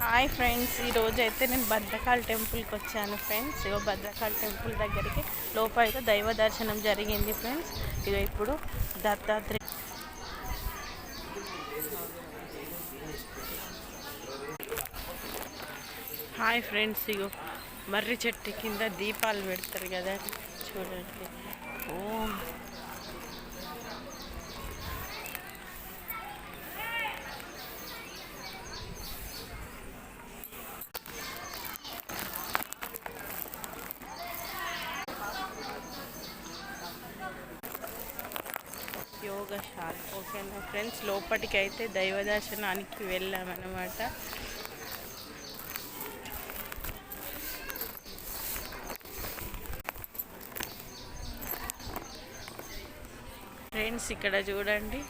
Hi friends, ఈరోజు అయితే నేను భద్రకాళి టెంపుల్కి వచ్చాను ఫ్రెండ్స్. ఇగో భద్రకాళి టెంపుల్ దగ్గరికి లోపల దైవ దర్శనం జరిగింది ఫ్రెండ్స్. ఇగో ఇప్పుడు దత్తాత్రేయ. హాయ్ ఫ్రెండ్స్, ఇగో మర్రి చెట్టు కింద దీపాలు పెడతారు కదా, చూడండి. ఓం యోగశాల. ఓకేనా ఫ్రెండ్స్, లోపలికి అయితే దైవ దర్శనానికి వెళ్ళామన్నమాట. ఫ్రెండ్స్ ఇక్కడ చూడండి,